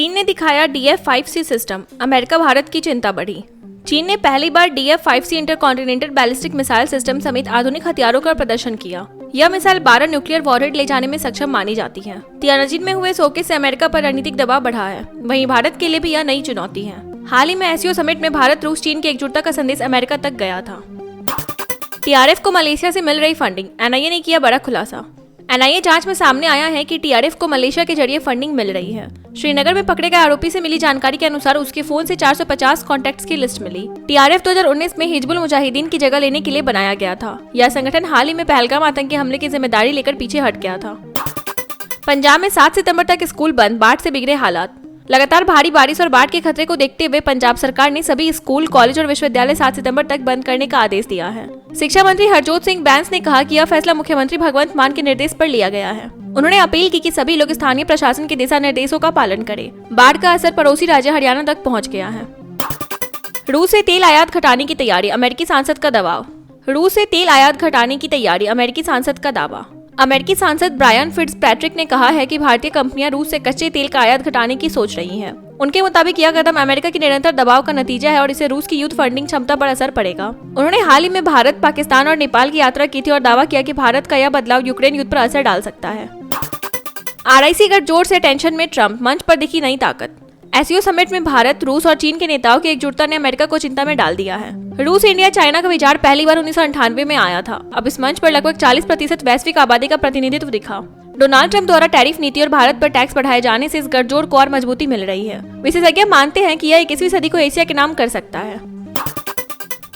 चीन ने दिखाया DF-5C सिस्टम, अमेरिका भारत की चिंता बढ़ी। चीन ने पहली बार DF-5C intercontinental ballistic missile system समेत आधुनिक हथियारों का प्रदर्शन किया। यह मिसाइल 12 न्यूक्लियर वॉरहेड ले जाने में सक्षम मानी जाती है। तियानजिन में हुए शोके से अमेरिका पर रणनीतिक दबाव बढ़ा है, वहीं भारत के लिए भी यह नई चुनौती है। हाल ही में एससीओ समिट में भारत रूस चीन की एकजुटता का संदेश अमेरिका तक गया था। TRF को मलेशिया से मिल रही फंडिंग, NIA ने किया बड़ा खुलासा। NIA जांच में सामने आया है कि TRF को मलेशिया के जरिए फंडिंग मिल रही है। श्रीनगर में पकड़े गए आरोपी से मिली जानकारी के अनुसार उसके फोन से 450 कॉन्टैक्ट्स की लिस्ट मिली। TRF 2019 में हिजबुल मुजाहिदीन की जगह लेने के लिए बनाया गया था। यह संगठन हाल ही में पहलगाम आतंकी हमले की जिम्मेदारी लेकर पीछे हट गया था। पंजाब में 7 सितंबर तक स्कूल बंद, बाढ़ से बिगड़े हालात। लगातार भारी बारिश और बाढ़ के खतरे को देखते हुए पंजाब सरकार ने सभी स्कूल, कॉलेज और विश्वविद्यालय 7 सितंबर तक बंद करने का आदेश दिया है। शिक्षा मंत्री हरजोत सिंह बैंस ने कहा कि यह फैसला मुख्यमंत्री भगवंत मान के निर्देश पर लिया गया है। उन्होंने अपील की कि सभी लोग स्थानीय प्रशासन के दिशा निर्देशों का पालन करें। बाढ़ का असर पड़ोसी राज्य हरियाणा तक पहुँच गया है। रूस से तेल आयात घटाने की तैयारी, अमेरिकी सांसद का दबाव। रूस से तेल आयात घटाने की तैयारी, अमेरिकी सांसद का दावा। अमेरिकी सांसद ब्रायन फिट्जपैट्रिक ने कहा है कि भारतीय कंपनियां रूस से कच्चे तेल का आयात घटाने की सोच रही हैं। उनके मुताबिक यह कदम अमेरिका के निरंतर दबाव का नतीजा है और इससे रूस की युद्ध फंडिंग क्षमता पर असर पड़ेगा। उन्होंने हाल ही में भारत, पाकिस्तान और नेपाल की यात्रा की थी और दावा किया कि भारत का यह बदलाव यूक्रेन युद्ध पर असर डाल सकता है। RIC गठजोड़ से टेंशन में ट्रंप, मंच पर दिखी नई ताकत। एससीओ समिट में भारत, रूस और चीन के नेताओं की एकजुटता ने अमेरिका को चिंता में डाल दिया है। रूस, इंडिया, चाइना का विचार पहली बार 1998 में आया था। अब इस मंच पर लगभग 40% वैश्विक आबादी का प्रतिनिधित्व दिखा। डोनाल्ड ट्रंप द्वारा टैरिफ नीति और भारत पर टैक्स बढ़ाए जाने से इस गठजोड़ को और मजबूती मिल रही है। विशेषज्ञ मानते हैं कि यह 21वीं सदी को एशिया के नाम कर सकता है।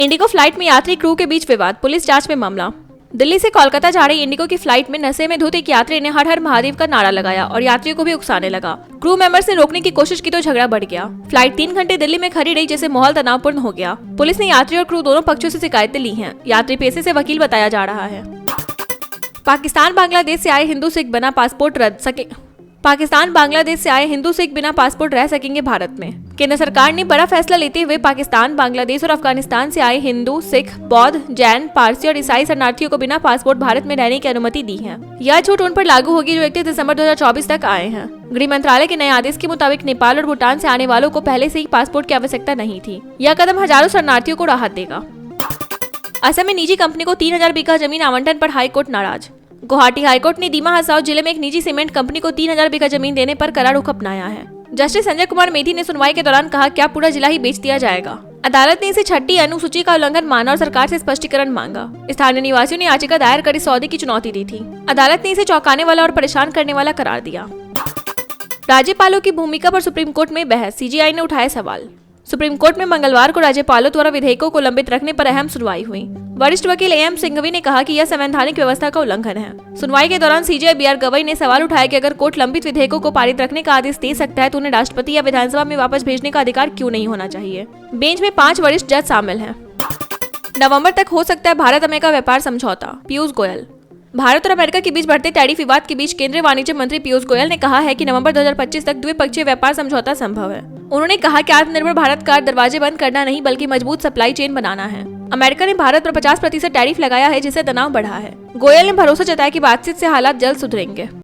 इंडिगो फ्लाइट में यात्री क्रू के बीच विवाद, पुलिस जांच में मामला। दिल्ली से कोलकाता जा रही इंडिगो की फ्लाइट में नशे में धुत एक यात्री ने हर हर महादेव का नारा लगाया और यात्रियों को भी उकसाने लगा। क्रू मेंबर्स ने रोकने की कोशिश की तो झगड़ा बढ़ गया। फ्लाइट 3 घंटे दिल्ली में खड़ी रही, जिससे माहौल तनावपूर्ण हो गया। पुलिस ने यात्री और क्रू दोनों पक्षों से शिकायतें ली हैं। यात्री पेशे से वकील बताया जा रहा है। पाकिस्तान बांग्लादेश से आए हिंदू सिख बिना पासपोर्ट बिना पासपोर्ट रह सकेंगे भारत में। केंद्र सरकार ने बड़ा फैसला लेते हुए पाकिस्तान, बांग्लादेश और अफगानिस्तान से आए हिंदू, सिख, बौद्ध, जैन, पारसी और ईसाई शरणार्थियों को बिना पासपोर्ट भारत में रहने की अनुमति दी है। यह छूट उन पर लागू होगी जो 31 दिसंबर 2024 तक आए हैं। गृह मंत्रालय के नए आदेश के मुताबिक नेपाल और भूटान से आने वालों को पहले से ही पासपोर्ट की आवश्यकता नहीं थी। यह कदम हजारों शरणार्थियों को राहत देगा। असम में निजी कंपनी को 3000 बीघा जमीन आवंटन पर हाईकोर्ट नाराज। गुवाहाटी हाईकोर्ट ने दीमा हसाओ जिले में एक निजी सीमेंट कंपनी को 3000 बीघा जमीन देने पर कड़ा रुख अपनाया है। जस्टिस संजय कुमार मेधी ने सुनवाई के दौरान कहा, क्या पूरा जिला ही बेच दिया जाएगा। अदालत ने इसे 6ठी अनुसूची का उल्लंघन माना और सरकार से स्पष्टीकरण मांगा। स्थानीय निवासियों ने याचिका दायर कर इस सौदे की चुनौती दी थी। अदालत ने इसे चौंकाने वाला और परेशान करने वाला करार दिया। राज्यपालों की भूमिका पर सुप्रीम कोर्ट में बहस, CJI ने उठाए सवाल। सुप्रीम कोर्ट में मंगलवार को राज्यपालों द्वारा विधेयकों को लंबित रखने पर अहम सुनवाई हुई। वरिष्ठ वकील AM सिंघवी ने कहा कि यह संवैधानिक व्यवस्था का उल्लंघन है। सुनवाई के दौरान CJI BR गवई ने सवाल उठाया कि अगर कोर्ट लंबित विधेयकों को पारित रखने का आदेश दे सकता है तो उन्हें राष्ट्रपति या विधानसभा में वापस भेजने का अधिकार क्यों नहीं होना चाहिए। बेंच में 5 वरिष्ठ जज शामिल हैं। नवंबर तक हो सकता है भारत अमेरिका व्यापार समझौता, पीयूष गोयल। भारत और अमेरिका के बीच बढ़ते टैरिफ विवाद के बीच केंद्रीय वाणिज्य मंत्री पीयूष गोयल ने कहा है कि नवंबर 2025 तक द्विपक्षीय व्यापार समझौता संभव है। उन्होंने कहा कि आत्मनिर्भर भारत का दरवाजे बंद करना नहीं बल्कि मजबूत सप्लाई चेन बनाना है। अमेरिका ने भारत पर 50% टैरिफ लगाया है, जिससे तनाव बढ़ा है। गोयल ने भरोसा जताया कि बातचीत से हालात जल्द सुधरेंगे।